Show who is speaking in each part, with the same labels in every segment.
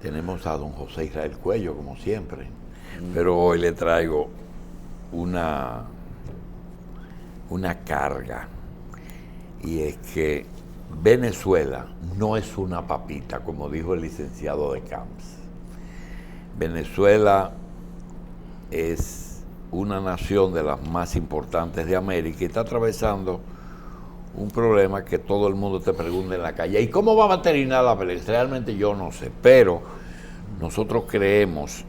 Speaker 1: Tenemos a don José Israel Cuello, como siempre, pero hoy le traigo una carga, y es que Venezuela no es una papita, como dijo el licenciado de Camps. Venezuela es una nación de las más importantes de América y está atravesando un problema que todo el mundo te pregunta en la calle. ¿Y cómo va a terminar la pelea? Realmente yo no sé, pero nosotros creemos,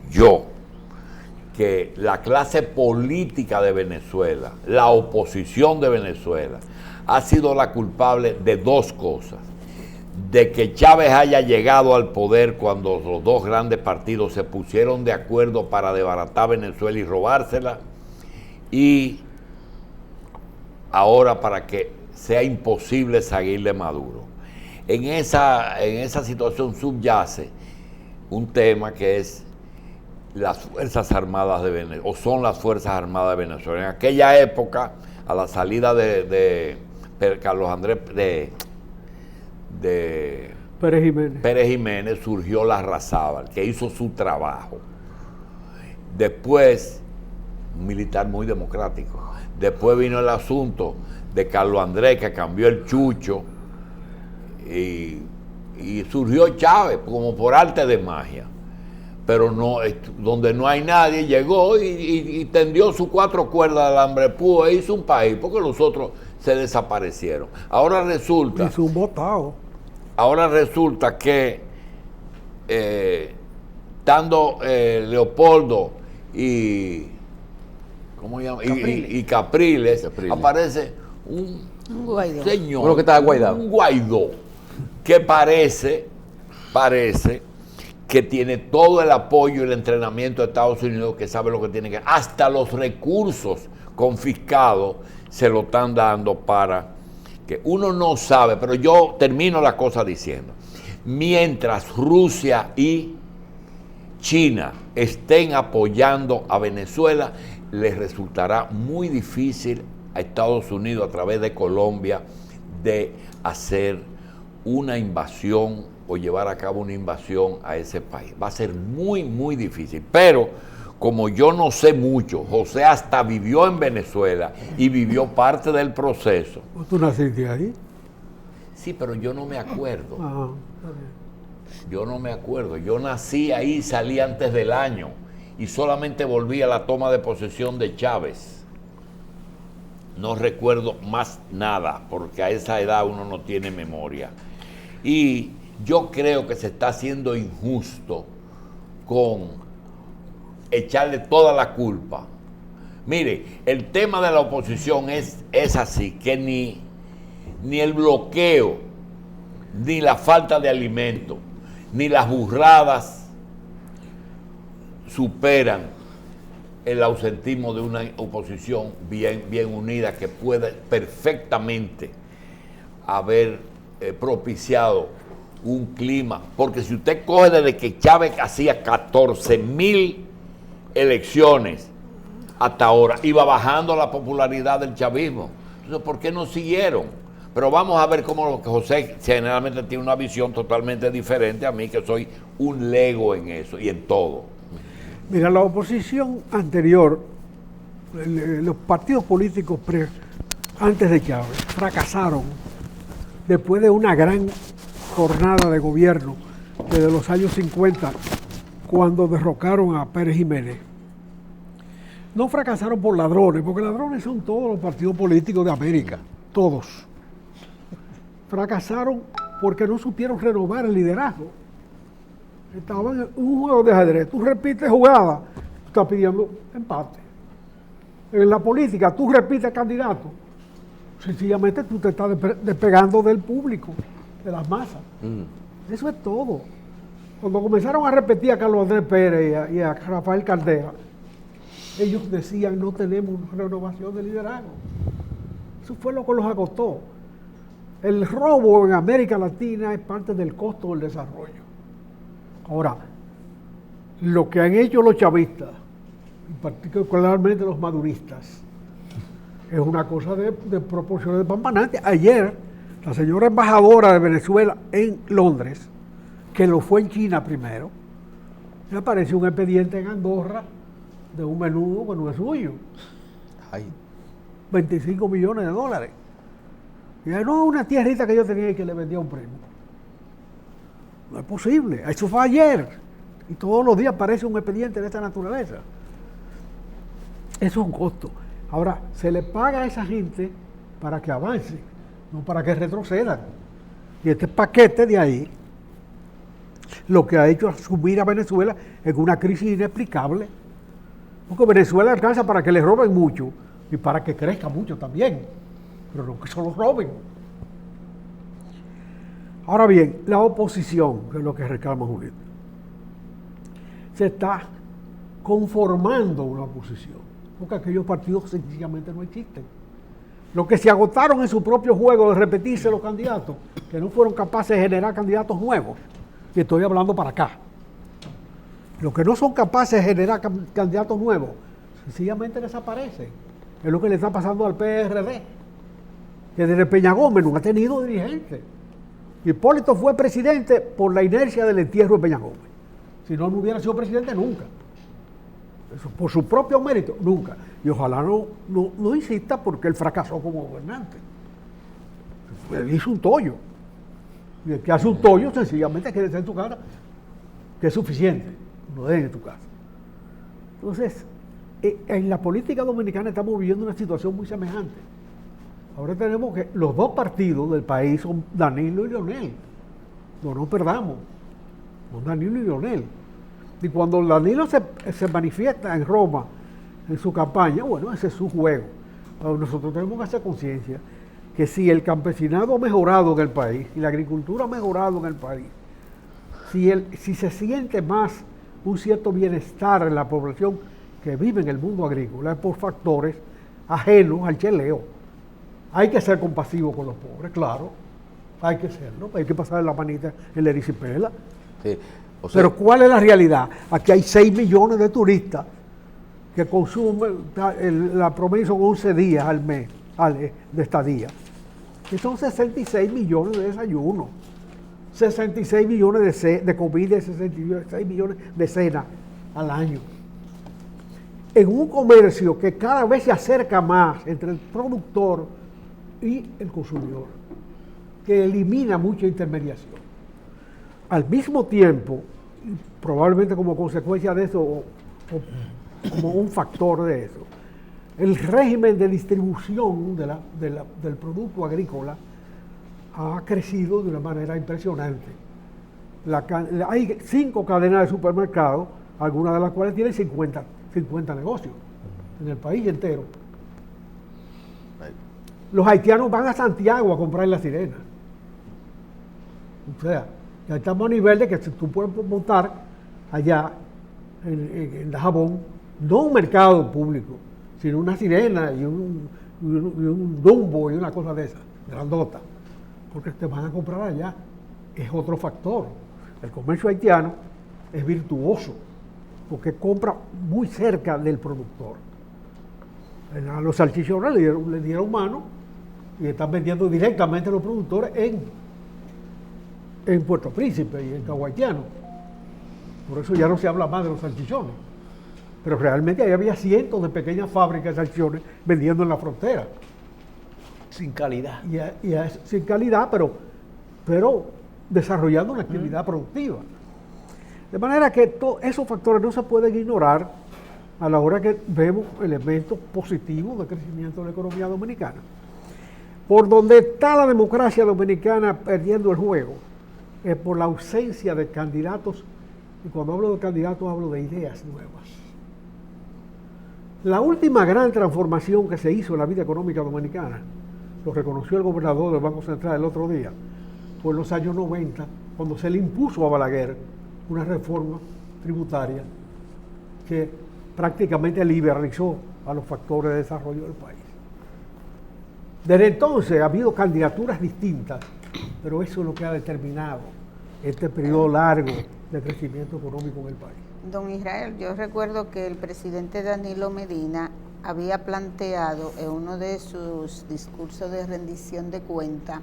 Speaker 1: que la clase política de Venezuela, la oposición de Venezuela, ha sido la culpable de dos cosas: de que Chávez haya llegado al poder cuando los dos grandes partidos se pusieron de acuerdo para desbaratar Venezuela y robársela, y ahora para que sea imposible seguirle Maduro. En esa situación subyace un tema que es las Fuerzas Armadas de Venezuela, o son las Fuerzas Armadas de Venezuela. En aquella época, a la salida de Carlos Andrés, de Pérez Jiménez, surgió la Larrazábal, que hizo su trabajo. Después, un militar muy democrático. Después vino el asunto de Carlos Andrés, que cambió el chucho, y surgió Chávez como por arte de magia. Pero no, donde no hay nadie, llegó y tendió sus cuatro cuerdas de alambre púa e hizo un país, porque los otros se desaparecieron. Ahora resulta...
Speaker 2: Hizo un botado.
Speaker 1: Ahora resulta que estando Leopoldo y... ¿cómo se llama? Y Capriles, aparece un
Speaker 3: Guaidó.
Speaker 1: señor,
Speaker 4: uno que está guaidado,
Speaker 1: un Guaidó, que parece que tiene todo el apoyo y el entrenamiento de Estados Unidos, que sabe lo que tiene que hacer. Hasta los recursos confiscados se lo están dando para que uno no sabe, pero yo termino la cosa diciendo: mientras Rusia y China estén apoyando a Venezuela, les resultará muy difícil a Estados Unidos, a través de Colombia, de hacer una invasión o llevar a cabo una invasión a ese país. Va a ser muy, muy difícil. Pero como yo no sé mucho, José hasta vivió en Venezuela y vivió parte del proceso.
Speaker 2: ¿Tú naciste ahí?
Speaker 1: Sí, pero yo no me acuerdo.
Speaker 2: Ajá.
Speaker 1: Yo no me acuerdo. Yo nací ahí, salí antes del año y solamente volví a la toma de posesión de Chávez. No recuerdo más nada, porque a esa edad uno no tiene memoria. Y yo creo que se está haciendo injusto con echarle toda la culpa. Mire, el tema de la oposición es así, que ni el bloqueo, ni la falta de alimento, ni las burradas superan el ausentismo de una oposición bien unida, que puede perfectamente haber propiciado un clima. Porque si usted coge desde que Chávez hacía 14,000 elecciones hasta ahora, iba bajando la popularidad del chavismo. Entonces, ¿por qué no siguieron? Pero vamos a ver cómo José generalmente tiene una visión totalmente diferente a mí, que soy un lego en eso y en todo.
Speaker 2: Mira, la oposición anterior, los partidos políticos antes de Chávez, fracasaron después de una gran jornada de gobierno desde los años 50, cuando derrocaron a Pérez Jiménez. No fracasaron por ladrones, porque ladrones son todos los partidos políticos de América, todos. Fracasaron porque no supieron renovar el liderazgo. Estaban en un juego de ajedrez. Tú repites jugada, tú estás pidiendo empate. En la política, tú repites candidato. Sencillamente tú te estás despegando del público, de las masas. Eso es todo. Cuando comenzaron a repetir a Carlos Andrés Pérez y a Rafael Caldera, ellos decían: no tenemos renovación de liderazgo. Eso fue lo que los agotó. El robo en América Latina es parte del costo del desarrollo. Ahora, lo que han hecho los chavistas, y particularmente los maduristas, es una cosa de proporciones despampanantes. Ayer, la señora embajadora de Venezuela en Londres, que lo fue en China primero, me apareció un expediente en Andorra de un menudo que no es suyo.
Speaker 1: Ay.
Speaker 2: 25 millones de dólares. Y no, una tierrita que yo tenía y que le vendía a un primo. No es posible. Eso fue ayer. Y todos los días aparece un expediente de esta naturaleza. Eso es un costo. Ahora, se le paga a esa gente para que avance, no para que retrocedan. Y este paquete de ahí, lo que ha hecho es subir a Venezuela en una crisis inexplicable. Porque Venezuela alcanza para que le roben mucho y para que crezca mucho también, pero no que solo roben. Ahora bien, la oposición, que es lo que reclama Julio, se está conformando una oposición, porque aquellos partidos sencillamente no existen. Los que se agotaron en su propio juego de repetirse los candidatos, que no fueron capaces de generar candidatos nuevos, y estoy hablando para acá. Los que no son capaces de generar candidatos nuevos, sencillamente desaparecen. Es lo que le está pasando al PRD, que desde Peña Gómez no ha tenido dirigente. Hipólito fue presidente por la inercia del entierro de Peña Gómez. Si no, no hubiera sido presidente nunca. Eso, por su propio mérito, nunca. Y ojalá no insista porque él fracasó como gobernante. Él hizo un tollo. Y el que hace un tollo, sencillamente quiere estar en tu casa, que es suficiente. No den en tu casa. Entonces, en la política dominicana estamos viviendo una situación muy semejante. Ahora tenemos que los dos partidos del país son Danilo y Leonel. No perdamos. Son Danilo y Leonel. Y cuando Danilo se manifiesta en Roma, en su campaña, bueno, ese es su juego. Pero nosotros tenemos que hacer conciencia que si el campesinado ha mejorado en el país, y la agricultura ha mejorado en el país, si se siente más un cierto bienestar en la población que vive en el mundo agrícola, es por factores ajenos al cheleo. Hay que ser compasivo con los pobres, claro, hay que serlo, hay que pasar la manita en la erisipela.
Speaker 1: Sí. O sea,
Speaker 2: pero ¿cuál es la realidad? Aquí hay 6 millones de turistas que consumen, la promedio son 11 días al mes de estadía. Y son 66 millones de desayunos, 66 millones de comida y 66 millones de cenas al año. En un comercio que cada vez se acerca más entre el productor y el consumidor, que elimina mucha intermediación. Al mismo tiempo, probablemente como consecuencia de eso, o como un factor de eso, el régimen de distribución del producto agrícola ha crecido de una manera impresionante. Hay 5 cadenas de supermercados, algunas de las cuales tienen 50 negocios en el país entero. Los haitianos van a Santiago a comprar la sirena. O sea, ya estamos a nivel de que tú puedes montar allá en Dajabón, no un mercado público, sino una sirena y un Dumbo y una cosa de esas, grandota, porque te van a comprar allá. Es otro factor. El comercio haitiano es virtuoso, porque compra muy cerca del productor. A los salchichones le dieron mano y están vendiendo directamente a los productores en Puerto Príncipe y en Caguaitiano. Por eso ya no se habla más de los salchichones. Pero realmente ahí había cientos de pequeñas fábricas de salchichones vendiendo en la frontera.
Speaker 1: sin calidad.
Speaker 2: Sin calidad, pero desarrollando una actividad productiva. De manera que esos factores no se pueden ignorar a la hora que vemos elementos positivos de crecimiento de la economía dominicana. Por donde está la democracia dominicana perdiendo el juego, es por la ausencia de candidatos, y cuando hablo de candidatos hablo de ideas nuevas. La última gran transformación que se hizo en la vida económica dominicana, lo reconoció el gobernador del Banco Central el otro día, fue en los años 90, cuando se le impuso a Balaguer una reforma tributaria que prácticamente liberalizó a los factores de desarrollo del país. Desde entonces ha habido candidaturas distintas, pero eso es lo que ha determinado este periodo largo de crecimiento económico en el país.
Speaker 3: Don Israel, yo recuerdo que el presidente Danilo Medina había planteado en uno de sus discursos de rendición de cuentas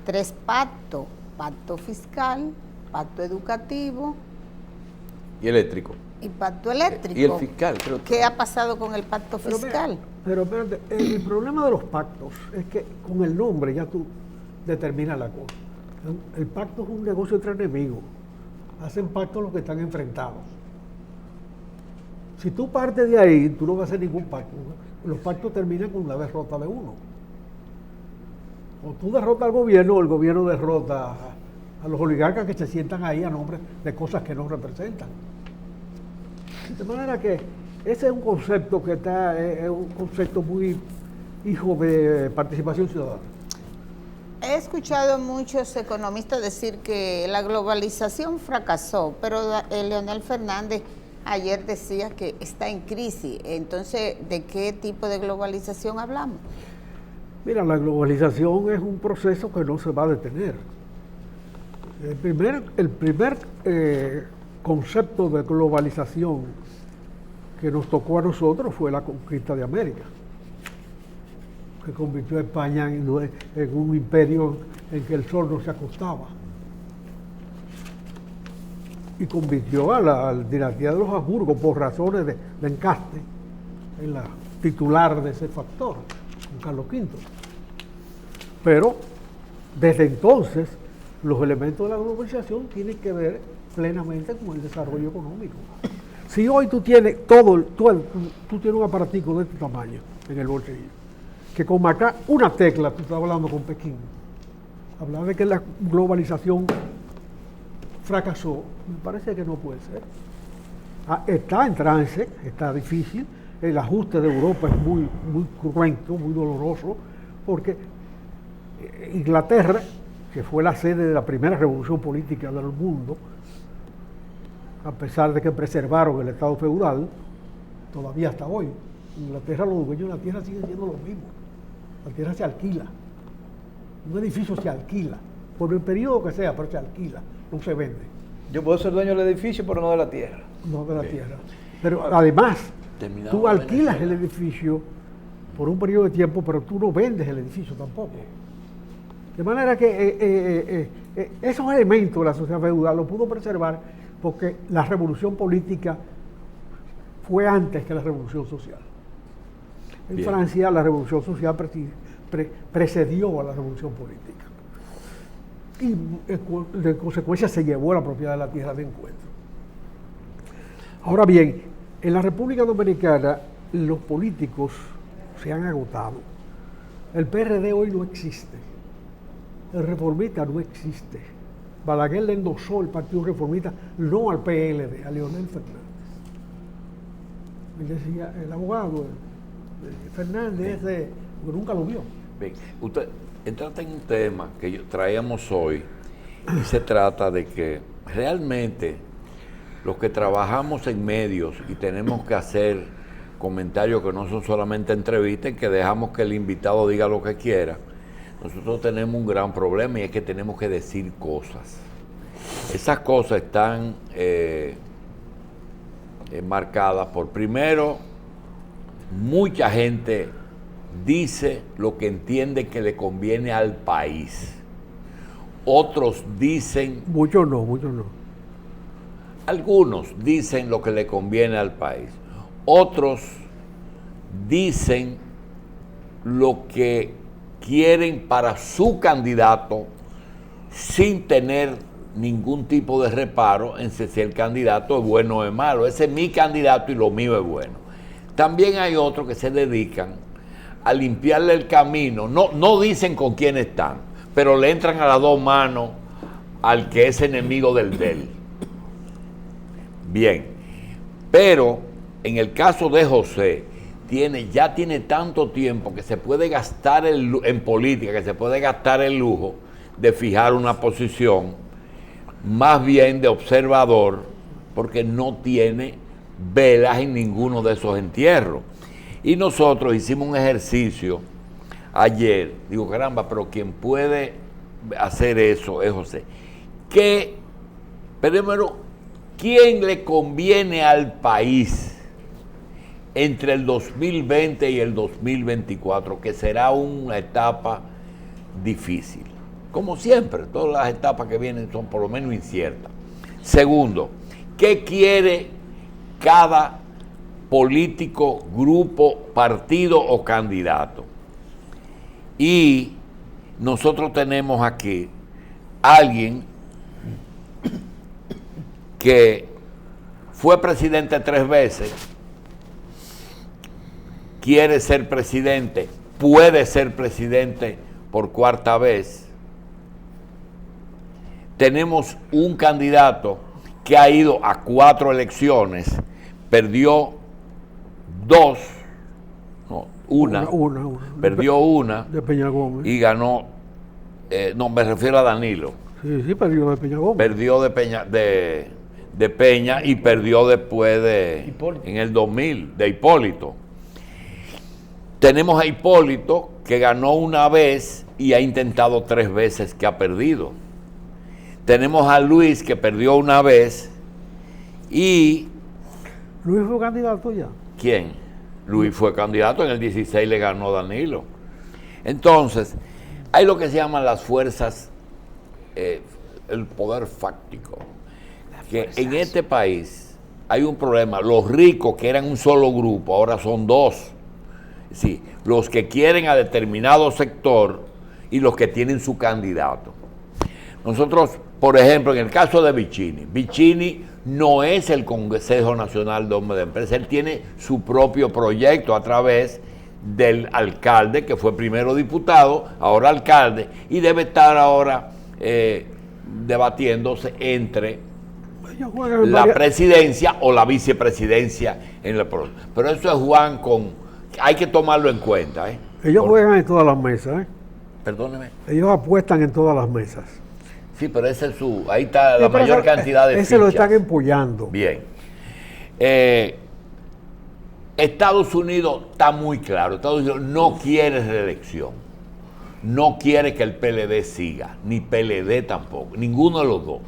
Speaker 3: 3 pactos: pacto fiscal, pacto educativo
Speaker 1: Y eléctrico.
Speaker 3: y pacto eléctrico.
Speaker 1: Y el fiscal, creo que.
Speaker 3: ¿Qué ha pasado con el pacto fiscal?
Speaker 2: Pero espérate, el problema de los pactos es que con el nombre ya tú determinas la cosa. El pacto es un negocio entre enemigos. Hacen pactos los que están enfrentados. Si tú partes de ahí, tú no vas a hacer ningún pacto. Los pactos terminan con la derrota de uno. O tú derrotas al gobierno, o el gobierno derrota a los oligarcas que se sientan ahí a nombre de cosas que no representan. De manera que ese es un concepto que es un concepto muy hijo de participación ciudadana.
Speaker 3: He escuchado a muchos economistas decir que la globalización fracasó, pero Leonel Fernández ayer decía que está en crisis. Entonces, ¿de qué tipo de globalización hablamos?
Speaker 2: Mira, la globalización es un proceso que no se va a detener. El primer concepto de globalización que nos tocó a nosotros fue la conquista de América, que convirtió a España en un imperio en que el sol no se acostaba, y convirtió a la dinastía de los Habsburgo, por razones de encaste, en la titular de ese factor, con Carlos V. Pero desde entonces los elementos de la globalización tienen que ver plenamente con el desarrollo económico. Si hoy tú tienes tú tienes un aparatico de este tamaño en el bolsillo, que con marcar una tecla tú estás hablando con Pekín, hablar de que la globalización fracasó, me parece que no puede ser. Está en trance, está difícil, el ajuste de Europa es muy cruento, muy doloroso, porque Inglaterra, que fue la sede de la primera revolución política del mundo, a pesar de que preservaron el Estado feudal, todavía hasta hoy, en Inglaterra los dueños de la tierra siguen siendo los mismos. La tierra se alquila. Un edificio se alquila, por el periodo que sea, pero se alquila, no se vende.
Speaker 4: Yo puedo ser dueño del edificio, pero no de la tierra.
Speaker 2: No de la tierra. Pero además,
Speaker 1: Terminado
Speaker 2: tú alquilas
Speaker 1: Venezuela.
Speaker 2: el edificio por un periodo de tiempo, pero tú no vendes el edificio tampoco. De manera que esos elementos de la sociedad feudal los pudo preservar porque la revolución política fue antes que la revolución social. En
Speaker 1: Bien.
Speaker 2: Francia la revolución social precedió a la revolución política. Y de consecuencia se llevó la propiedad de la tierra de encuentro. Ahora bien, en la República Dominicana los políticos se han agotado. El PRD hoy no existe. El reformista no existe. Balaguer le endosó el Partido Reformista, no al PLD, a Leonel Fernández. Él decía, el abogado Fernández, nunca lo vio.
Speaker 1: Bien, usted entraste en un tema que traíamos hoy y se trata de que realmente los que trabajamos en medios y tenemos que hacer comentarios que no son solamente entrevistas, que dejamos que el invitado diga lo que quiera, nosotros tenemos un gran problema y es que tenemos que decir cosas. Esas cosas están marcadas por, primero, mucha gente dice lo que entiende que le conviene al país. Otros dicen,
Speaker 2: Muchos no.
Speaker 1: algunos dicen lo que le conviene al país. Otros dicen lo que quieren para su candidato sin tener ningún tipo de reparo en si el candidato es bueno o es malo. Ese es mi candidato y lo mío es bueno. También hay otros que se dedican a limpiarle el camino. No dicen con quién están, pero le entran a las dos manos al que es enemigo del de él. Bien, pero en el caso de José, ya tiene tanto tiempo que se puede gastar en política, que se puede gastar el lujo de fijar una posición más bien de observador, porque no tiene velas en ninguno de esos entierros. Y nosotros hicimos un ejercicio ayer, digo, caramba, pero quien puede hacer eso es José. Primero, ¿quién le conviene al país entre el 2020 y el 2024, que será una etapa difícil? Como siempre, todas las etapas que vienen son por lo menos inciertas. Segundo, ¿qué quiere cada político, grupo, partido o candidato? Y nosotros tenemos aquí alguien que fue presidente 3 veces, quiere ser presidente, puede ser presidente por 4ª vez. Tenemos un candidato que ha ido a 4 elecciones, perdió 2, no, una. Perdió una
Speaker 2: de Peña Gómez.
Speaker 1: Y ganó, no, me refiero a Danilo.
Speaker 2: Sí, perdió de Peña Gómez.
Speaker 1: Perdió de Peña y perdió después en el 2000, de Hipólito. Tenemos a Hipólito, que ganó una vez y ha intentado 3 veces que ha perdido. Tenemos a Luis, que perdió una vez y...
Speaker 2: ¿Luis fue candidato ya?
Speaker 1: ¿Quién? Luis fue candidato, en el 16 le ganó Danilo. Entonces, hay lo que se llaman las fuerzas, el poder fáctico. Que en este país hay un problema. Los ricos, que eran un solo grupo, ahora son 2. Sí, los que quieren a determinado sector y los que tienen su candidato. Nosotros, por ejemplo, en el caso de Vicini no es el Consejo Nacional de Hombres de Empresa, él tiene su propio proyecto a través del alcalde, que fue primero diputado, ahora alcalde, y debe estar ahora debatiéndose entre la presidencia o la vicepresidencia en la próxima. Pero eso es Juan hay que tomarlo en cuenta.
Speaker 2: Ellos juegan en todas las mesas.
Speaker 1: Perdóneme.
Speaker 2: Ellos apuestan en todas las mesas.
Speaker 1: Sí, pero ese es ahí está la mayor cantidad de
Speaker 2: ese fichas. Lo están empollando.
Speaker 1: Bien. Estados Unidos está muy claro. Estados Unidos no quiere reelección. No quiere que el PLD siga, ni PLD tampoco. Ninguno de los dos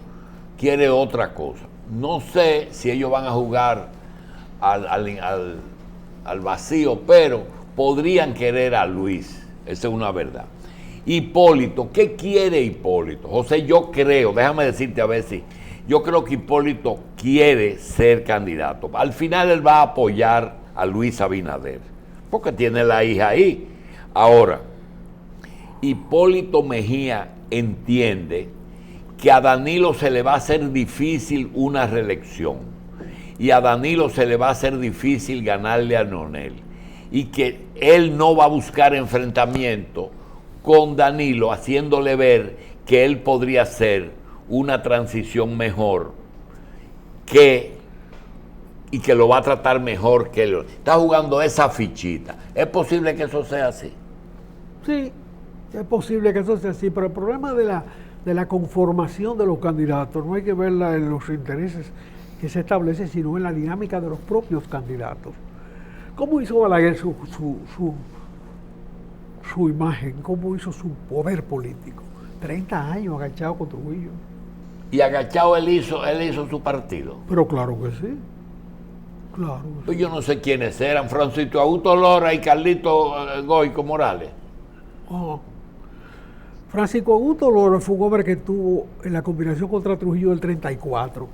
Speaker 1: quiere otra cosa. No sé si ellos van a jugar al vacío, pero podrían querer a Luis. Esa es una verdad. Hipólito, ¿qué quiere Hipólito? José, yo creo, déjame decirte a ver si, yo creo que Hipólito quiere ser candidato. Al final él va a apoyar a Luis Abinader, porque tiene la hija ahí. Ahora, Hipólito Mejía entiende que a Danilo se le va a hacer difícil una reelección y a Danilo se le va a hacer difícil ganarle a Leonel y que él no va a buscar enfrentamiento con Danilo, haciéndole ver que él podría hacer una transición mejor y que lo va a tratar mejor que él. Está jugando esa fichita. ¿Es posible que eso sea así?
Speaker 2: Sí, es posible que eso sea así, pero el problema de la conformación de los candidatos no hay que verla en los intereses que se establecen, sino en la dinámica de los propios candidatos. ¿Cómo hizo Balaguer su imagen? ¿Cómo hizo su poder político? 30 años agachado con Trujillo.
Speaker 1: Y agachado él hizo su partido.
Speaker 2: Pero claro que sí. Claro que sí.
Speaker 1: Pues yo no sé quiénes eran, Francisco Augusto Lora y Carlito Goico Morales.
Speaker 2: Francisco Augusto Lora fue un hombre que estuvo en la combinación contra Trujillo del 34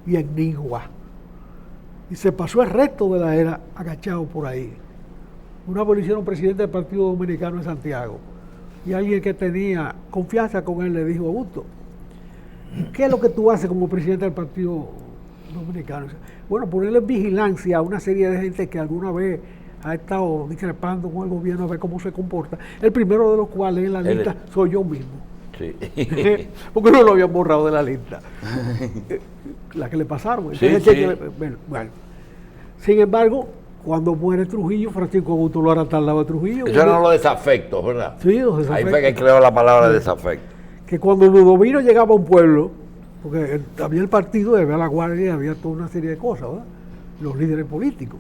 Speaker 2: y en Nigua. Y se pasó el resto de la era agachado por ahí. Una vez lo hicieron presidente del Partido Dominicano en Santiago. Y alguien que tenía confianza con él le dijo: Augusto, ¿qué es lo que tú haces como presidente del Partido Dominicano? Bueno, ponerle en vigilancia a una serie de gente que alguna vez ha estado discrepando con el gobierno a ver cómo se comporta. El primero de los cuales en la lista soy yo mismo.
Speaker 1: Sí.
Speaker 2: Porque no lo habían borrado de la lista. La que le pasaron.
Speaker 1: Sí,
Speaker 2: bueno. Sin embargo, cuando muere Trujillo, Francisco Augusto Lora está al lado de Trujillo.
Speaker 1: Eso eran los desafectos, ¿verdad?
Speaker 2: Sí, los desafectos.
Speaker 1: Ahí fue que creó la palabra desafecto.
Speaker 2: Que cuando Ludovino llegaba a un pueblo, porque había el partido, había la guardia, había toda una serie de cosas, ¿verdad? Los líderes políticos.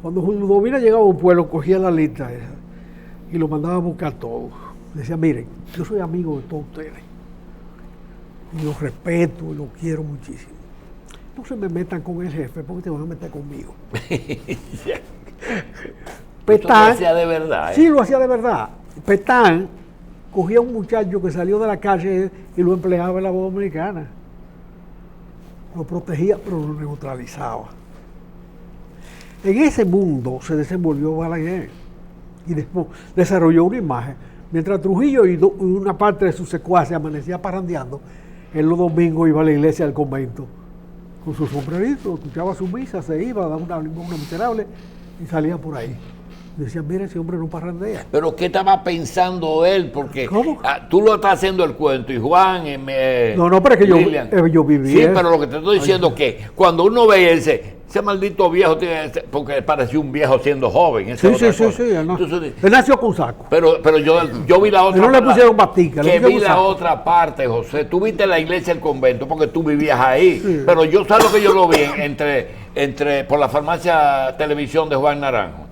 Speaker 2: Cuando Ludovino llegaba a un pueblo, cogía la lista esa y lo mandaba a buscar todos. Decía: miren, yo soy amigo de todos ustedes y los respeto y los quiero muchísimo. No se me metan con el jefe porque te van a meter conmigo.
Speaker 1: Petán lo hacía de verdad.
Speaker 2: Sí, lo hacía de verdad. Petán cogía a un muchacho que salió de la calle y lo empleaba en la voz dominicana. Lo protegía, pero lo neutralizaba. En ese mundo se desenvolvió Balaguer y después desarrolló una imagen. Mientras Trujillo y una parte de sus secuaces amanecía parrandeando, él los domingos iba a la iglesia del convento con su sombrerito, escuchaba su misa, se iba, daba una miserable y salía por ahí. Decían, mira, ese hombre no parrandea.
Speaker 1: Pero ¿qué estaba pensando él? Porque
Speaker 2: ¿Cómo?
Speaker 1: Tú lo estás haciendo el cuento y Juan...
Speaker 2: No, pero es que
Speaker 1: Lilian.
Speaker 2: yo viví
Speaker 1: Sí,
Speaker 2: eso.
Speaker 1: pero lo que te estoy diciendo es que cuando uno ve ese maldito viejo, porque parecía un viejo siendo joven.
Speaker 2: Sí. Él nació con saco.
Speaker 1: Pero yo vi la otra
Speaker 2: No le pusieron batica.
Speaker 1: Que vi la otra parte, José. Tú viste la iglesia del convento porque tú vivías ahí.
Speaker 2: Sí.
Speaker 1: Pero yo, ¿sabes lo que yo lo vi? Por la farmacia televisión de Juan Naranjo.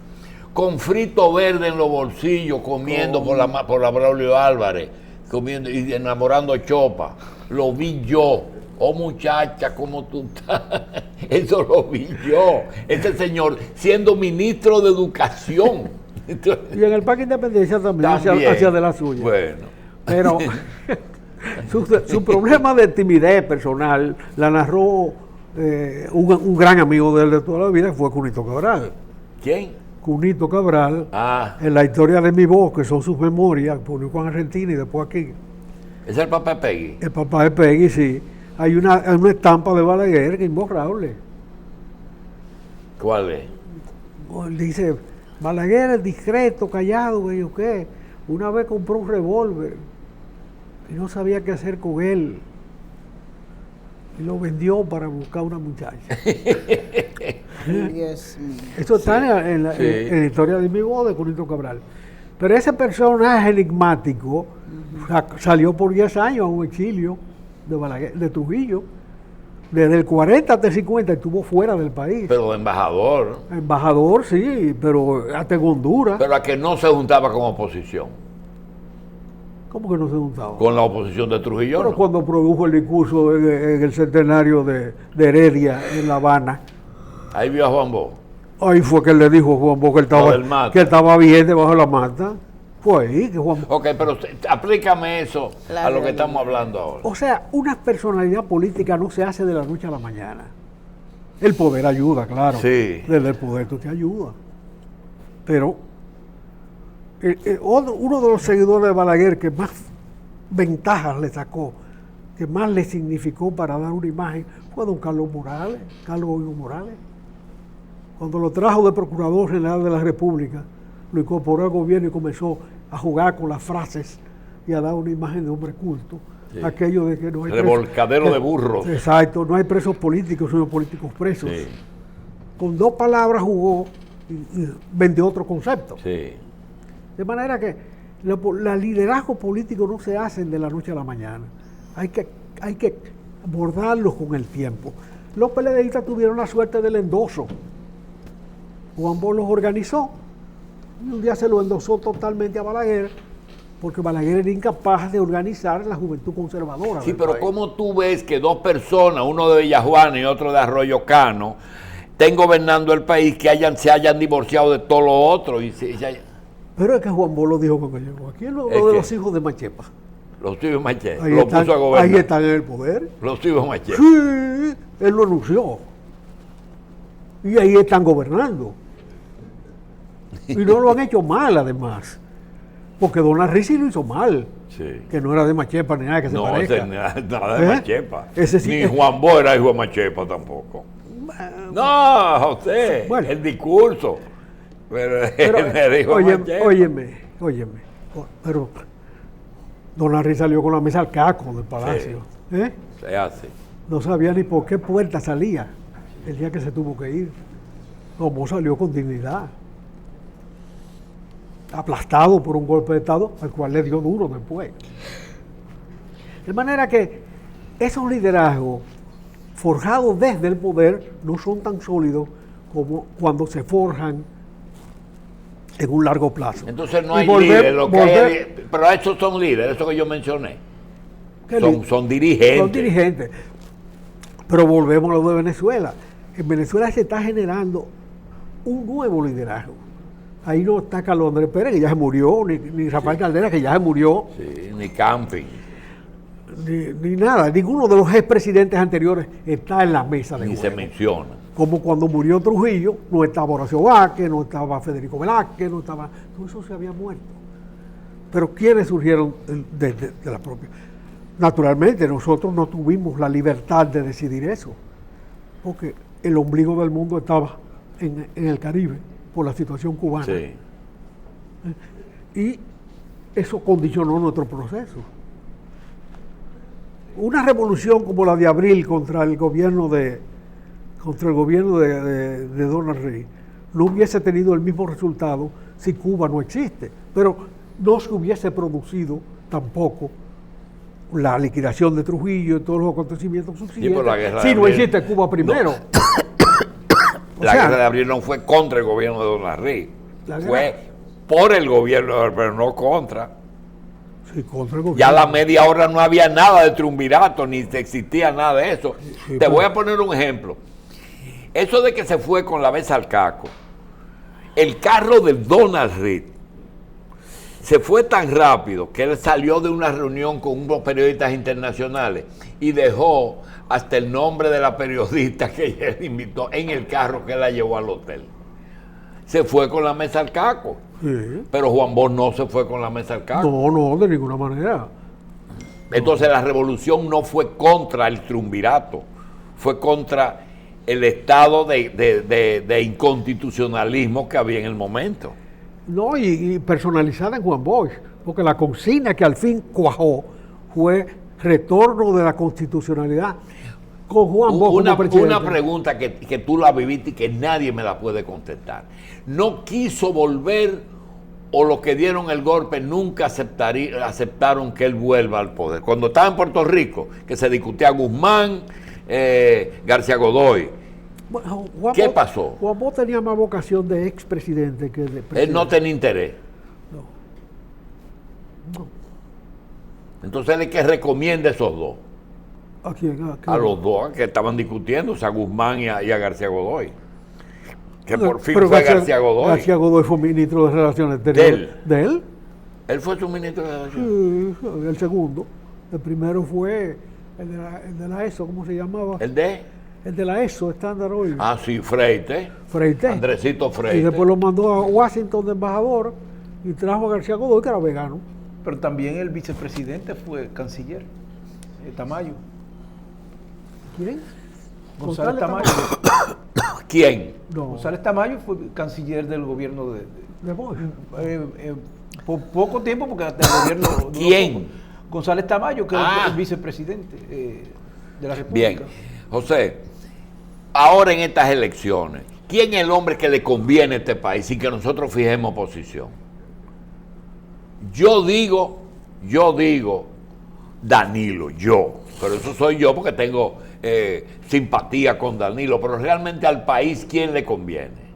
Speaker 1: Con frito verde en los bolsillos, comiendo por la Braulio Álvarez, comiendo y enamorando Chopa. Lo vi yo. Oh, muchacha, ¿cómo tú estás? Eso lo vi yo. Este señor siendo ministro de Educación.
Speaker 2: Y en el Parque Independencia también. Hacia de la suya.
Speaker 1: Bueno.
Speaker 2: Pero su problema de timidez personal la narró un gran amigo de él de toda la vida, que fue Cunito Cabral.
Speaker 1: ¿Quién?
Speaker 2: Cunito Cabral, en la historia de mi voz, que son sus memorias, publicó en Argentina y después aquí.
Speaker 1: ¿Es el papá de Peggy?
Speaker 2: El papá de Peggy, sí. Hay una estampa de Balaguer que es imborrable.
Speaker 1: ¿Cuál es?
Speaker 2: Dice, Balaguer es discreto, callado, que yo qué. Una vez compró un revólver y no sabía qué hacer con él. Y lo vendió para buscar una muchacha.
Speaker 3: Dios mío.
Speaker 2: Eso está en la historia de mi voz de Cunito Cabral. Pero ese personaje enigmático salió por 10 años a un exilio de Balaguer, de Trujillo. Desde el 40 hasta el 50 estuvo fuera del país.
Speaker 1: Pero embajador.
Speaker 2: Embajador, sí, pero hasta en Honduras.
Speaker 1: Pero a que no se juntaba con oposición.
Speaker 2: ¿Cómo que no se juntaba?
Speaker 1: Con la oposición de Trujillo.
Speaker 2: Pero
Speaker 1: ¿no?
Speaker 2: cuando produjo el discurso en el centenario de Heredia en La Habana,
Speaker 1: Ahí vio a Juan Bosch.
Speaker 2: ahí fue que él le dijo a Juan Bosch que él estaba bien debajo de la mata. Fue ahí que Juan Bosch.
Speaker 1: Ok, pero aplícame eso a lo que estamos hablando ahora.
Speaker 2: O sea, una personalidad política no se hace de la noche a la mañana. El poder ayuda, claro.
Speaker 1: Sí.
Speaker 2: Desde el poder tú te ayuda. Pero uno de los seguidores de Balaguer que más ventajas le sacó, que más le significó para dar una imagen, fue don Carlos Morales, Carlos Hugo Morales. Cuando lo trajo de Procurador General de la República, lo incorporó al gobierno y comenzó a jugar con las frases y a dar una imagen de hombre culto. Sí. Aquello de que no hay
Speaker 1: revolcadero de burros.
Speaker 2: Exacto, no hay presos políticos, sino políticos presos. Sí. Con 2 palabras jugó y vendió otro concepto.
Speaker 1: Sí.
Speaker 2: De manera que el liderazgo político no se hacen de la noche a la mañana. Hay que abordarlos con el tiempo. Los PLDistas tuvieron la suerte del endoso. Juan Bosch los organizó y un día se lo endosó totalmente a Balaguer, porque Balaguer era incapaz de organizar la juventud conservadora.
Speaker 1: Sí, pero país. ¿Cómo tú ves que 2 personas, uno de Villajuana y otro de Arroyo Cano, estén gobernando el país, que se hayan divorciado de todo lo otro?
Speaker 2: Pero es que Juan Bosch lo dijo cuando llegó aquí, lo de los hijos de Machepa.
Speaker 1: Los hijos de Machepa,
Speaker 2: ahí están, puso a gobernar. Ahí están en el poder.
Speaker 1: Los hijos de Machepa.
Speaker 2: Sí, él lo anunció. Y ahí están gobernando. Y no lo han hecho mal, además. Porque Don Larry sí lo hizo mal.
Speaker 1: Sí.
Speaker 2: Que no era de Machepa ni nada que se parezca.
Speaker 1: No, nada de Machepa.
Speaker 2: Ese sí,
Speaker 1: ni Juan Bosch era hijo de Machepa tampoco. No, José, bueno, el discurso. Pero me dijo
Speaker 2: óyeme. Pero Don Larry salió con la mesa al caco del palacio.
Speaker 1: Sí. Se hace.
Speaker 2: No sabía ni por qué puerta salía el día que se tuvo que ir. Como salió con dignidad. Aplastado por un golpe de Estado al cual le dio duro después. De manera que esos liderazgos forjados desde el poder no son tan sólidos como cuando se forjan en un largo plazo.
Speaker 1: Entonces no hay líderes, pero estos son líderes, eso que yo mencioné. Son dirigentes.
Speaker 2: Son dirigentes. Pero volvemos a lo de Venezuela. En Venezuela se está generando un nuevo liderazgo. ahí no está Carlos Andrés Pérez, que ya se murió, ni Rafael Caldera, que ya se murió,
Speaker 1: Sí, ni camping.
Speaker 2: ni nada. Ninguno de los expresidentes anteriores está en la mesa de
Speaker 1: Ni
Speaker 2: juego.
Speaker 1: se menciona.
Speaker 2: Como cuando murió Trujillo, no estaba Horacio Vázquez, no estaba Federico Velázquez, no estaba... Todo eso se había muerto. Pero ¿quiénes surgieron de la propia? Naturalmente, nosotros no tuvimos la libertad de decidir eso, porque el ombligo del mundo estaba en el Caribe, por la situación cubana.
Speaker 1: Sí.
Speaker 2: Y eso condicionó nuestro proceso. Una revolución como la de abril contra el gobierno de Donald Reagan no hubiese tenido el mismo resultado si Cuba no existe, pero no se hubiese producido tampoco la liquidación de Trujillo y todos los acontecimientos subsiguientes
Speaker 1: la guerra
Speaker 2: si
Speaker 1: de
Speaker 2: no
Speaker 1: abril.
Speaker 2: existe Cuba primero.
Speaker 1: La guerra de abril no fue contra el gobierno de Donald Reagan.
Speaker 2: La guerra-
Speaker 1: Fue por el gobierno, pero no contra.
Speaker 2: Sí, contra el gobierno.
Speaker 1: Ya a la media hora no había nada de triunvirato, ni existía nada de eso.
Speaker 2: Sí,
Speaker 1: Te voy a poner un ejemplo. Eso de que se fue con la vez al caco, el carro de Donald Reagan se fue tan rápido que él salió de una reunión con unos periodistas internacionales y dejó hasta el nombre de la periodista que él invitó en el carro que la llevó al hotel. Se fue con la mesa al caco.
Speaker 2: Sí.
Speaker 1: Pero Juan Bosch no se fue con la mesa al caco.
Speaker 2: No, de ninguna manera.
Speaker 1: Entonces la revolución no fue contra el triunvirato, fue contra el estado de inconstitucionalismo que había en el momento.
Speaker 2: No, y personalizada en Juan Bosch, porque la consigna que al fin cuajó fue retorno de la constitucionalidad con Juan Bosch como presidente.
Speaker 1: Una pregunta que tú la viviste y que nadie me la puede contestar. ¿No quiso volver o los que dieron el golpe nunca aceptaron que él vuelva al poder? Cuando estaba en Puerto Rico, que se discutía Guzmán, García Godoy,
Speaker 2: Bueno,
Speaker 1: ¿qué pasó?
Speaker 2: Juan Bosch tenía más vocación de expresidente que de presidente.
Speaker 1: Él no tenía interés.
Speaker 2: No.
Speaker 1: Entonces él es que recomienda esos dos.
Speaker 2: ¿A quién? ¿A quién?
Speaker 1: A los dos que estaban discutiendo, o sea, a Guzmán y a García Godoy. Que por fin
Speaker 2: Pero
Speaker 1: fue García Godoy.
Speaker 2: García Godoy fue ministro de Relaciones Exteriores. ¿De él?
Speaker 1: Él fue su ministro de Relaciones.
Speaker 2: Sí, el segundo. El primero fue el de la ESO, ¿cómo se llamaba?
Speaker 1: ¿El de?
Speaker 2: El de la ESO, Standard Oil.
Speaker 1: Ah, sí, Freite.
Speaker 2: Freite.
Speaker 1: Andresito Freite.
Speaker 2: Y después lo mandó a Washington de embajador y trajo a García Godoy, que era vegano.
Speaker 4: Pero también el vicepresidente fue canciller, Tamayo.
Speaker 2: ¿Quién?
Speaker 4: González Tamayo.
Speaker 1: ¿Quién?
Speaker 2: No,
Speaker 4: González Tamayo fue canciller del gobierno
Speaker 2: de Bosch.
Speaker 4: por poco tiempo, porque hasta el gobierno... duró
Speaker 1: ¿Quién?
Speaker 4: poco. González Tamayo, que
Speaker 1: Ah.
Speaker 4: es el vicepresidente de la República.
Speaker 1: Bien. José, ahora en estas elecciones, ¿quién es el hombre que le conviene a este país sin que nosotros fijemos posición? Yo digo, Danilo, pero eso soy yo porque tengo simpatía con Danilo, pero realmente al país, ¿quién le conviene?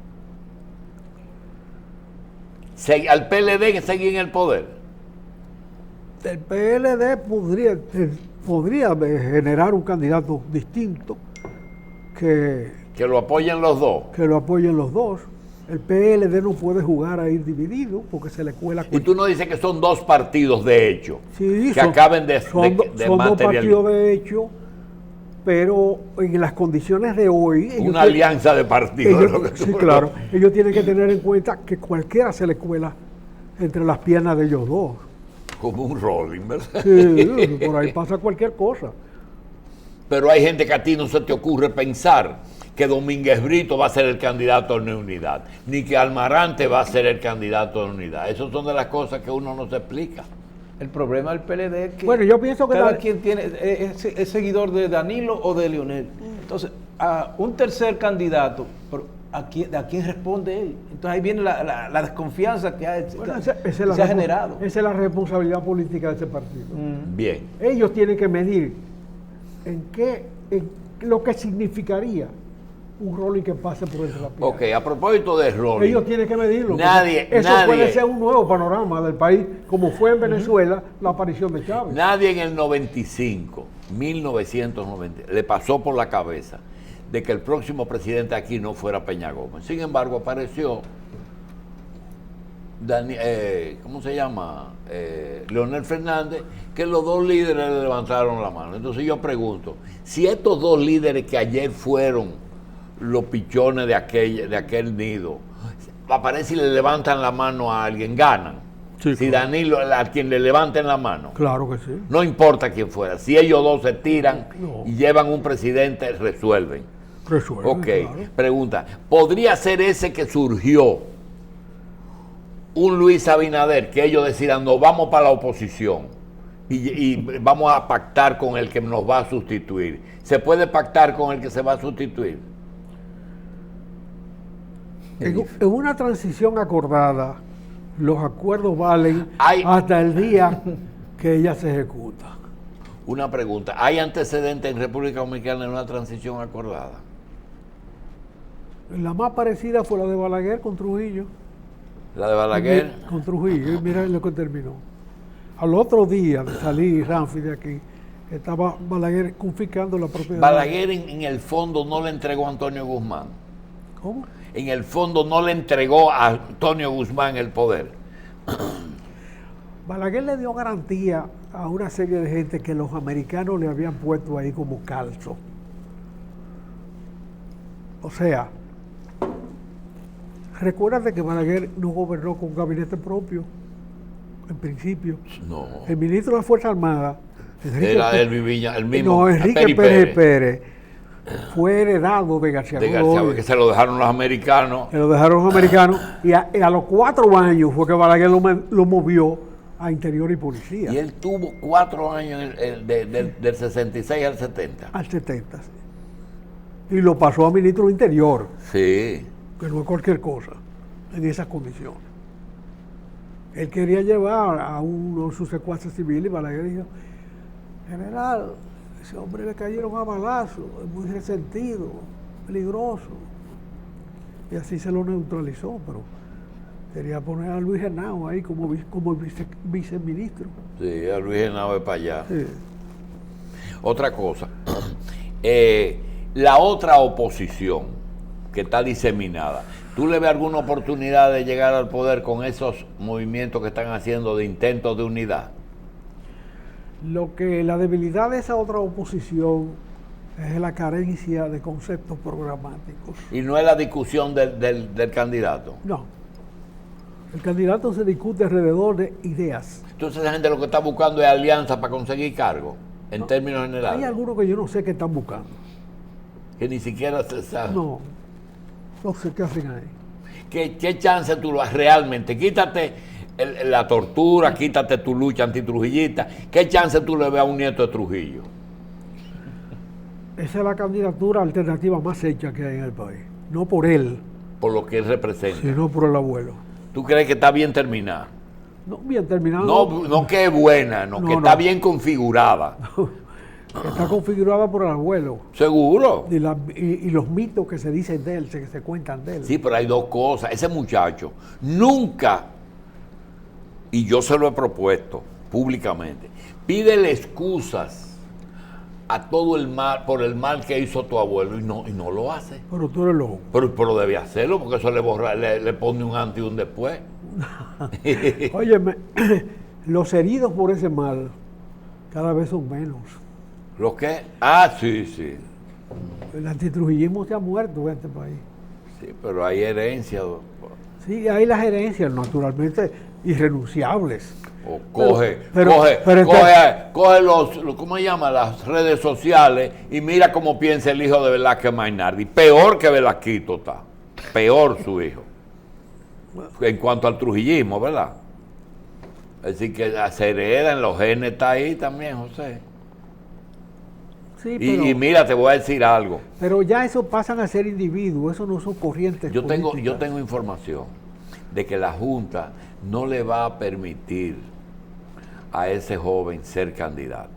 Speaker 1: ¿Al PLD seguir en el poder?
Speaker 2: El PLD podría generar un candidato distinto que
Speaker 1: Que lo apoyen los dos.
Speaker 2: lo apoyen los dos. El PLD no puede jugar a ir dividido porque se le cuela.
Speaker 1: Y tú no dices que son dos partidos de hecho,
Speaker 2: Sí,
Speaker 1: que acaben de
Speaker 2: son dos
Speaker 1: materializar.
Speaker 2: partidos de hecho, pero en las condiciones de hoy... ellos
Speaker 1: Una
Speaker 2: tienen-
Speaker 1: alianza de partidos.
Speaker 2: ellos-
Speaker 1: lo que
Speaker 2: sí,
Speaker 1: tú-
Speaker 2: claro. Ellos tienen que tener en cuenta que cualquiera se le cuela entre las piernas de ellos dos.
Speaker 1: Como un rolling, ¿verdad?
Speaker 2: Sí, por ahí pasa cualquier cosa.
Speaker 1: Pero hay gente que a ti no se te ocurre pensar que Domínguez Brito va a ser el candidato a la unidad, ni que Almarante va a ser el candidato a la unidad. Esas son de las cosas que uno no se explica.
Speaker 4: El problema del PLD es que
Speaker 2: Bueno, yo pienso que
Speaker 4: cada
Speaker 2: la-
Speaker 4: quien tiene es seguidor de Danilo o de Leonel. Entonces, a un tercer candidato, pero ¿a quién responde él? Entonces ahí viene la desconfianza que
Speaker 2: Bueno,
Speaker 4: se ha generado.
Speaker 2: Esa es la responsabilidad política de ese partido.
Speaker 1: Bien.
Speaker 2: Ellos tienen que medir en lo que significaría un rolling que pase por entre la pierna.
Speaker 1: Ok, a propósito de rolling.
Speaker 2: Ellos tienen que medirlo.
Speaker 1: Nadie-
Speaker 2: porque eso
Speaker 1: nadie-
Speaker 2: puede ser un nuevo panorama del país, como fue en Venezuela la aparición de Chávez.
Speaker 1: Nadie en el 1990, le pasó por la cabeza de que el próximo presidente aquí no fuera Peña Gómez. Sin embargo, apareció ¿cómo se llama? Leonel Fernández, que los dos líderes le levantaron la mano. Entonces yo pregunto, si estos dos líderes que ayer fueron los pichones de aquel nido, aparece y le levantan la mano a alguien, ganan.
Speaker 2: Sí,
Speaker 1: si
Speaker 2: claro.
Speaker 1: Danilo, a quien le levanten la mano,
Speaker 2: Claro que sí.
Speaker 1: no importa quién fuera, si ellos dos se tiran
Speaker 2: No.
Speaker 1: y llevan un presidente, resuelven.
Speaker 2: Resuelve,
Speaker 1: Ok,
Speaker 2: claro.
Speaker 1: pregunta, ¿podría ser ese que surgió un Luis Abinader, que ellos decidan, nos vamos para la oposición y vamos a pactar con el que nos va a sustituir? ¿Se puede pactar con el que se va a sustituir?
Speaker 2: En una transición acordada, los acuerdos valen
Speaker 1: Hay-
Speaker 2: hasta el día que ella se ejecuta.
Speaker 1: Una pregunta, ¿hay antecedentes en República Dominicana en una transición acordada?
Speaker 2: La más parecida fue la de Balaguer con Trujillo.
Speaker 1: ¿La de Balaguer?
Speaker 2: Con Trujillo, y mira lo que terminó. Al otro día de salir Ramfi de aquí, estaba Balaguer confiscando la propiedad.
Speaker 1: Balaguer en el fondo no le entregó a Antonio Guzmán.
Speaker 2: ¿Cómo?
Speaker 1: En el fondo no le entregó a Antonio Guzmán el poder.
Speaker 2: Balaguer le dio garantía a una serie de gente que los americanos le habían puesto ahí como calzo. O sea, recuérdate que Balaguer no gobernó con un gabinete propio, en principio.
Speaker 1: No.
Speaker 2: El ministro de la Fuerza Armada, Enrique
Speaker 1: Era
Speaker 2: Pérez-
Speaker 1: Elvi Viña, el mismo.
Speaker 2: No, Enrique
Speaker 1: Peri
Speaker 2: Pérez fue heredado de García
Speaker 1: de
Speaker 2: Godoy,
Speaker 1: García, que se lo dejaron los americanos.
Speaker 2: que lo dejaron los americanos, y a los 4 años fue que Balaguer lo movió a Interior y Policía,
Speaker 1: Y él tuvo 4 años del 66 al 70.
Speaker 2: al 70. Sí. Y lo pasó a ministro de Interior,
Speaker 1: Sí.
Speaker 2: que no es cualquier cosa, en esas condiciones. Él quería llevar a uno de sus secuaces civiles y Balaguer dijo, general, ese hombre le cayeron a balazo, es muy resentido, peligroso. Y así se lo neutralizó, pero quería poner a Luis Henao ahí como viceministro.
Speaker 1: Sí, a Luis Henao para allá.
Speaker 2: Sí.
Speaker 1: Otra cosa. La otra oposición que está diseminada, ¿tú le ves alguna oportunidad de llegar al poder con esos movimientos que están haciendo de intentos de unidad?
Speaker 2: La debilidad de esa otra oposición es la carencia de conceptos programáticos.
Speaker 1: Y no es la discusión del candidato.
Speaker 2: No. El candidato se discute alrededor de ideas.
Speaker 1: Entonces la gente lo que está buscando es alianza para conseguir cargo, en términos
Speaker 2: Hay
Speaker 1: generales.
Speaker 2: algunos que yo no sé qué están buscando.
Speaker 1: Que ni siquiera se sabe.
Speaker 2: No sé qué hacen ahí.
Speaker 1: ¿Qué chance tú lo has realmente? Quítate la tortura, quítate tu lucha antitrujillista. ¿Qué chance tú le ves a un nieto de Trujillo?
Speaker 2: Esa es la candidatura alternativa más hecha que hay en el país. No por él,
Speaker 1: Por lo que él representa.
Speaker 2: sino por el abuelo.
Speaker 1: ¿Tú crees que está bien terminada?
Speaker 2: No, bien terminado.
Speaker 1: No que es buena, no,
Speaker 2: No,
Speaker 1: que
Speaker 2: no.
Speaker 1: está bien configurada.
Speaker 2: Está configurada por el abuelo.
Speaker 1: ¿Seguro?
Speaker 2: Y los mitos que se dicen de él, que se cuentan de él.
Speaker 1: Sí, pero hay dos cosas. Ese muchacho nunca, y yo se lo he propuesto públicamente, pídele excusas a todo el mal por el mal que hizo tu abuelo y no lo hace.
Speaker 2: Pero tú eres loco.
Speaker 1: Pero debe hacerlo porque eso le pone un antes y un después.
Speaker 2: Óyeme, los heridos por ese mal cada vez son menos.
Speaker 1: ¿Lo qué? Ah, sí.
Speaker 2: El antitrujillismo se ha muerto en este país.
Speaker 1: Sí, pero hay herencia.
Speaker 2: Sí, hay las herencias, naturalmente, irrenunciables.
Speaker 1: O coge ¿cómo se llama? Las redes sociales y mira cómo piensa el hijo de Velázquez Mainardi. Peor que Velasquito está. Peor su hijo. En cuanto al trujillismo, ¿verdad? Así que se heredan, los genes está ahí también, José.
Speaker 2: Sí,
Speaker 1: Y mira, te voy a decir algo.
Speaker 2: pero ya eso pasan a ser individuos, eso no son corrientes
Speaker 1: Yo
Speaker 2: políticas.
Speaker 1: tengo información de que la Junta no le va a permitir a ese joven ser candidato.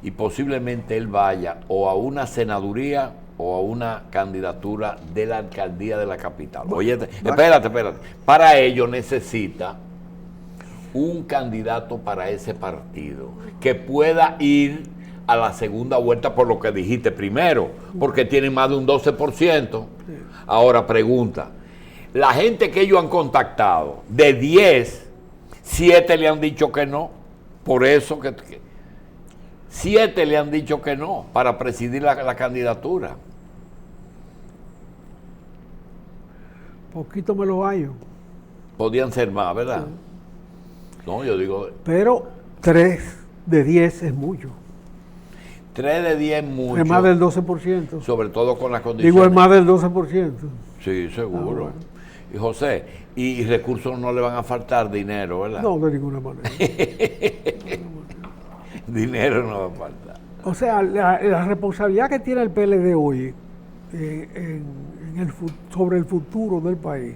Speaker 1: Y posiblemente él vaya o a una senaduría o a una candidatura de la alcaldía de la capital. Oye, espérate. Para ello necesita un candidato para ese partido que pueda ir a la segunda vuelta por lo que dijiste primero, porque tiene más de un 12%. Ahora pregunta, la gente que ellos han contactado, de 10, 7 le han dicho que no. Por eso que 7 le han dicho que no para presidir la candidatura.
Speaker 2: Poquito me lo hallo.
Speaker 1: Podían ser más, ¿verdad? No, yo digo,
Speaker 2: Pero 3 de 10 es mucho.
Speaker 1: 3 de 10 es mucho.
Speaker 2: Es más del 12%.
Speaker 1: Sobre todo con las condiciones.
Speaker 2: Digo, es más del 12%.
Speaker 1: Sí, seguro.
Speaker 2: Bueno.
Speaker 1: Y José, y recursos no le van a faltar, dinero, ¿verdad?
Speaker 2: No, de ninguna manera.
Speaker 1: Dinero no va a faltar.
Speaker 2: O sea, la responsabilidad que tiene el PLD hoy sobre el futuro del país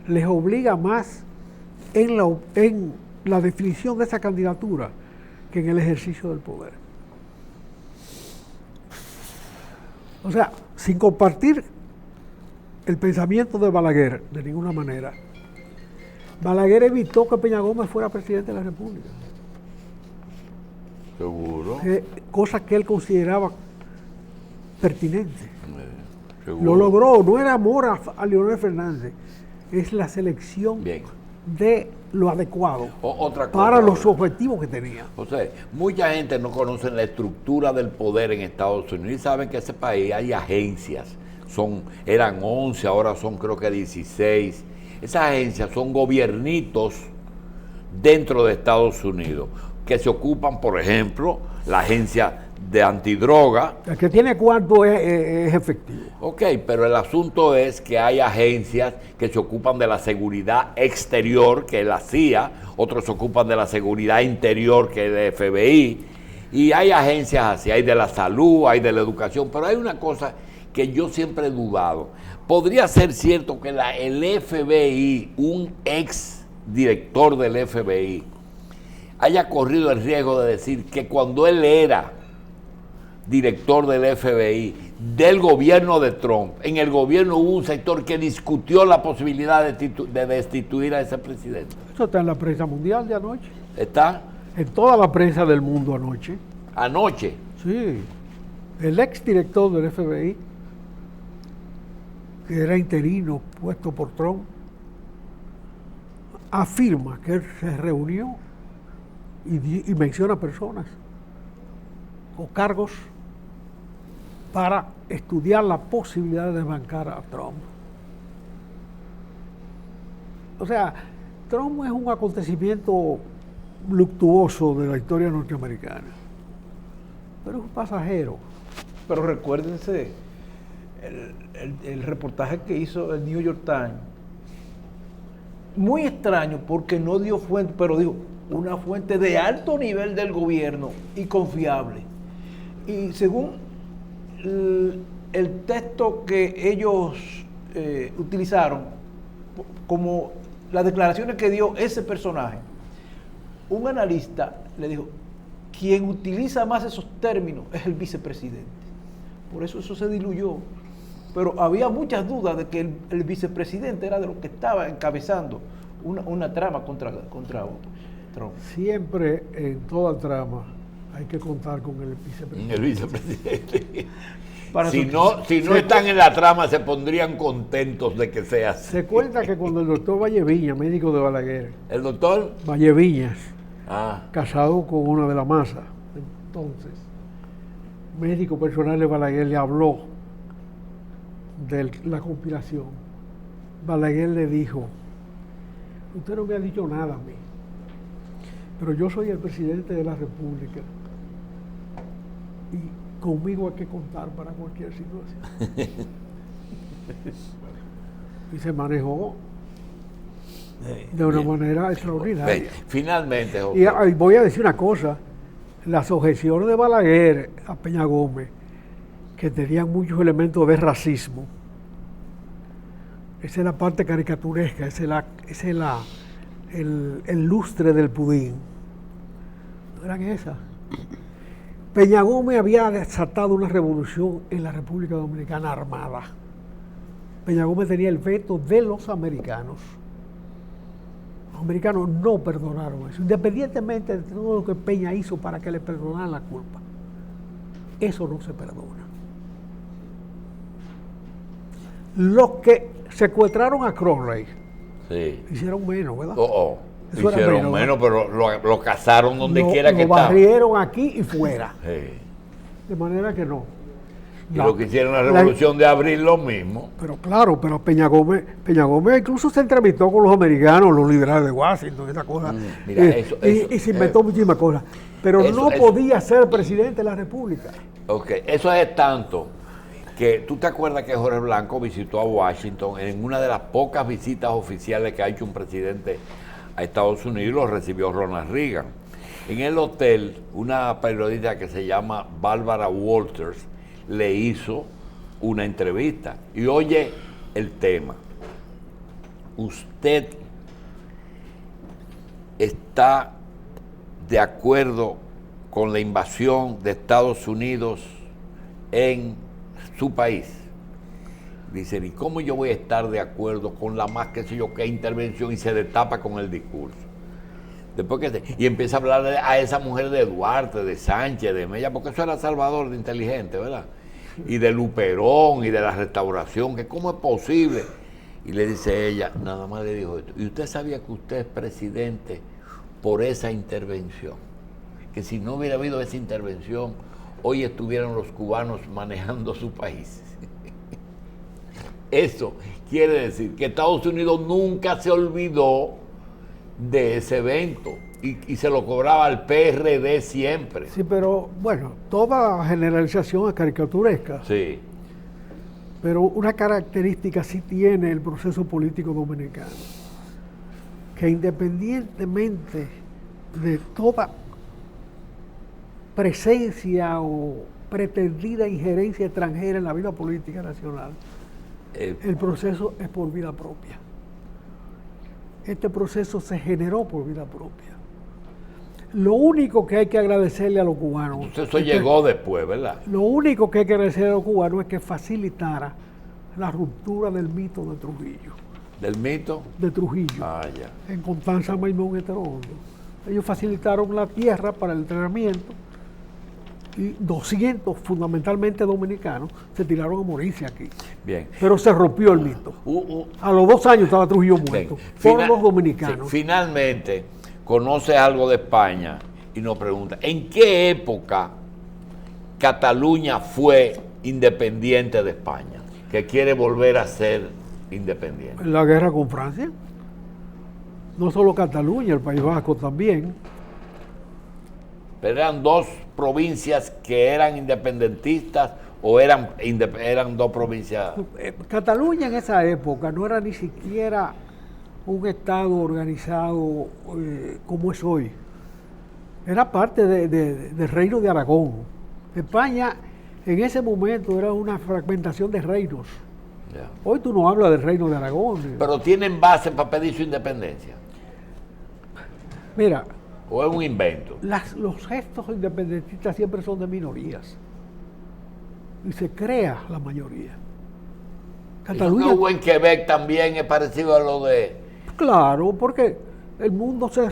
Speaker 2: les obliga más en la definición de esa candidatura que en el ejercicio del poder. O sea, sin compartir el pensamiento de Balaguer de ninguna manera, Balaguer evitó que Peña Gómez fuera presidente de la República.
Speaker 1: Seguro.
Speaker 2: Cosa que él consideraba pertinente.
Speaker 1: Seguro.
Speaker 2: Lo logró, no era amor a Leonel Fernández, es la selección
Speaker 1: Bien.
Speaker 2: de lo adecuado
Speaker 1: Otra cosa,
Speaker 2: para los objetivos que tenía.
Speaker 1: José, mucha gente no conoce la estructura del poder en Estados Unidos y saben que ese país hay agencias, eran 11, ahora son creo que 16. Esas agencias son gobiernitos dentro de Estados Unidos que se ocupan, por ejemplo, la agencia de antidroga.
Speaker 2: El que tiene cuarto es efectivo.
Speaker 1: Ok, pero el asunto es que hay agencias que se ocupan de la seguridad exterior, que es la CIA, otros se ocupan de la seguridad interior, que es el FBI, y hay agencias así, hay de la salud, hay de la educación, pero hay una cosa que yo siempre he dudado. Podría ser cierto que el FBI, un ex director del FBI, haya corrido el riesgo de decir que cuando él era director del FBI, del gobierno de Trump, en el gobierno hubo un sector que discutió la posibilidad de destituir a ese presidente.
Speaker 2: Eso está en la prensa mundial de anoche.
Speaker 1: ¿Está?
Speaker 2: En toda la prensa del mundo anoche.
Speaker 1: Anoche.
Speaker 2: Sí. El ex director del FBI, que era interino puesto por Trump, afirma que él se reunió y menciona personas o cargos para estudiar la posibilidad de desbancar a Trump. O sea, Trump es un acontecimiento luctuoso de la historia norteamericana, pero es un pasajero.
Speaker 4: Pero recuérdense el reportaje que hizo el New York Times, muy extraño porque no dio fuente, pero dijo una fuente de alto nivel del gobierno y confiable. Y según el texto que ellos utilizaron como las declaraciones que dio ese personaje, un analista le dijo, quien utiliza más esos términos es el vicepresidente. Por eso se diluyó. Pero había muchas dudas de que el vicepresidente era de los que estaba encabezando una trama contra Trump.
Speaker 2: Siempre en toda trama hay que contar con el vicepresidente.
Speaker 1: El vicepresidente.
Speaker 4: Para
Speaker 1: Si no están en la trama, se pondrían contentos de que sea así.
Speaker 2: Se cuenta que cuando el doctor Valleviñas, médico de Balaguer,
Speaker 1: ¿El doctor?
Speaker 2: Valleviñas,
Speaker 1: Ah,
Speaker 2: casado con una de la masa, entonces, médico personal de Balaguer le habló de la conspiración. Balaguer le dijo, usted no me ha dicho nada a mí, pero yo soy el presidente de la República y conmigo hay que contar para cualquier situación. Y se manejó de una manera extraordinaria.
Speaker 1: finalmente,
Speaker 2: Y
Speaker 1: José,
Speaker 2: voy a decir una cosa, las objeciones de Balaguer a Peña Gómez, que tenían muchos elementos de racismo, esa es la parte caricaturesca, ese es el lustre del pudín. ¿No eran esas? Peña Gómez había desatado una revolución en la República Dominicana armada. Peña Gómez tenía el veto de los americanos. Los americanos no perdonaron eso, independientemente de todo lo que Peña hizo para que le perdonaran la culpa. Eso no se perdona. Los que secuestraron a Crowley
Speaker 1: Sí.
Speaker 2: hicieron menos, ¿verdad? Eso era
Speaker 1: Hicieron menos, pero lo cazaron donde quiera que
Speaker 2: lo
Speaker 1: estaba.
Speaker 2: barrieron aquí y fuera.
Speaker 1: Sí.
Speaker 2: De manera que no.
Speaker 1: Y lo que hicieron en la revolución de abril lo mismo.
Speaker 2: Pero claro, pero Peña Gómez incluso se entrevistó con los americanos, los liberales de Washington, esa cosa.
Speaker 1: Mira,
Speaker 2: y se inventó muchísimas cosas. Pero no podía ser presidente de la República.
Speaker 1: Ok, eso es tanto que tú te acuerdas que Jorge Blanco visitó a Washington en una de las pocas visitas oficiales que ha hecho un presidente a Estados Unidos, lo recibió Ronald Reagan. En el hotel, una periodista que se llama Barbara Walters le hizo una entrevista. Y oye el tema. ¿Usted está de acuerdo con la invasión de Estados Unidos en su país? Dicen, ¿y cómo yo voy a estar de acuerdo con la más qué sé yo qué intervención? Y se destapa con el discurso. Después y empieza a hablar a esa mujer de Duarte, de Sánchez, de Mella, porque eso era Salvador de inteligente, ¿verdad? Y de Luperón y de la restauración, que cómo es posible. Y le dice ella, nada más le dijo esto, ¿y usted sabía que usted es presidente por esa intervención? Que si no hubiera habido esa intervención, hoy estuvieran los cubanos manejando su país. Eso quiere decir que Estados Unidos nunca se olvidó de ese evento y se lo cobraba al PRD siempre.
Speaker 2: Sí, pero bueno, toda generalización es caricaturesca.
Speaker 1: Sí.
Speaker 2: Pero una característica sí tiene el proceso político dominicano, que independientemente de toda presencia o pretendida injerencia extranjera en la vida política nacional, el proceso es por vida propia. Este proceso se generó por vida propia. Lo único que hay que agradecerle a los cubanos...
Speaker 1: Entonces eso llegó después, ¿verdad?
Speaker 2: Lo único que hay que agradecerle a los cubanos es que facilitara la ruptura del mito de Trujillo.
Speaker 1: ¿Del mito?
Speaker 2: De Trujillo.
Speaker 1: Ah, ya.
Speaker 2: En Constanza Maimón Heterodoxo. Ellos facilitaron la tierra para el entrenamiento y 200, fundamentalmente dominicanos, se tiraron a morirse aquí.
Speaker 1: Bien.
Speaker 2: Pero se rompió el mito. A los 2 años estaba Trujillo muerto. Todos los dominicanos.
Speaker 1: Sí, finalmente, conoce algo de España y nos pregunta, ¿en qué época Cataluña fue independiente de España? Que quiere volver a ser independiente.
Speaker 2: En la guerra con Francia. No solo Cataluña, el País Vasco también.
Speaker 1: Pero eran 2 provincias que eran independentistas o eran 2 provincias.
Speaker 2: Cataluña en esa época no era ni siquiera un estado organizado como es hoy. Era parte del reino de Aragón. España en ese momento era una fragmentación de reinos.
Speaker 1: Yeah.
Speaker 2: Hoy tú no hablas del reino de Aragón.
Speaker 1: Pero tienen base para pedir su independencia.
Speaker 2: Mira,
Speaker 1: ¿O es un invento?
Speaker 2: los gestos independentistas siempre son de minorías. Y se crea la mayoría.
Speaker 1: Cataluña. Lo que hubo en Quebec también es parecido a lo de...
Speaker 2: Claro, porque el mundo se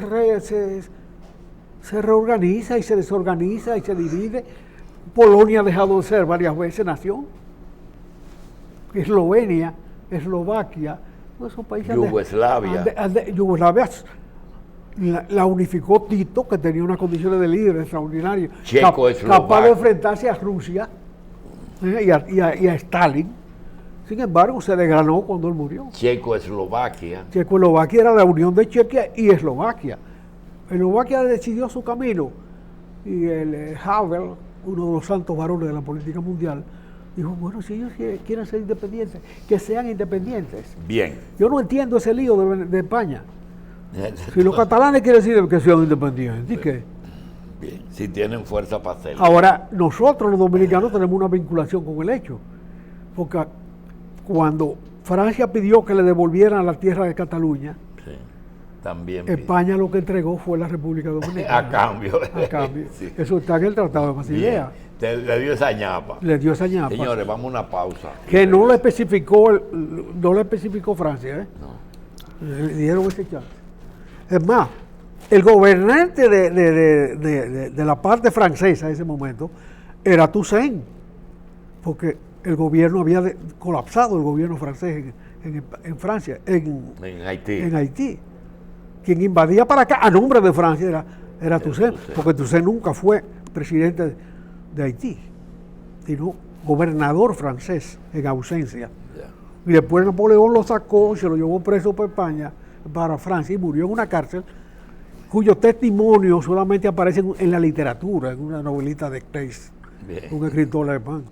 Speaker 2: reorganiza y se desorganiza y se divide. Polonia ha dejado de ser varias veces nación. Eslovenia, Eslovaquia, todos esos países.
Speaker 1: Yugoslavia.
Speaker 2: Yugoslavia la unificó Tito, que tenía unas condiciones de líder extraordinarias, capaz de enfrentarse a Rusia y a Stalin. Sin embargo, se desgranó cuando él murió.
Speaker 1: Checoslovaquia.
Speaker 2: Checoslovaquia era la unión de Chequia y Eslovaquia. Eslovaquia decidió su camino y el Havel, uno de los santos varones de la política mundial, dijo, bueno, si ellos quieren ser independientes, que sean independientes.
Speaker 1: Bien.
Speaker 2: Yo no entiendo ese lío de España. Si los catalanes quieren decir que sean independientes, ¿y qué?
Speaker 1: Bien, si tienen fuerza para hacerlo.
Speaker 2: Ahora, nosotros los dominicanos tenemos una vinculación con el hecho, porque cuando Francia pidió que le devolvieran la tierra de Cataluña,
Speaker 1: sí, también
Speaker 2: España lo que entregó fue la República Dominicana.
Speaker 1: A cambio.
Speaker 2: Sí. Eso está en el Tratado de Basilea.
Speaker 1: Le dio esa ñapa.
Speaker 2: Le dio esa ñapa.
Speaker 1: Señores, vamos a una pausa.
Speaker 2: Que no lo especificó Francia, ¿eh?
Speaker 1: No.
Speaker 2: Le dieron ese chance. Es más, el gobernante de la parte francesa en ese momento era Toussaint, porque el gobierno había colapsado, el gobierno francés en Francia, en Haití. Quien invadía para acá a nombre de Francia era Toussaint, porque Toussaint nunca fue presidente de Haití, sino gobernador francés en ausencia. Y después Napoleón lo sacó y se lo llevó preso para España, para Francia, y murió en una cárcel cuyos testimonios solamente aparecen en la literatura, en una novelita de Claes, un escritor alemán.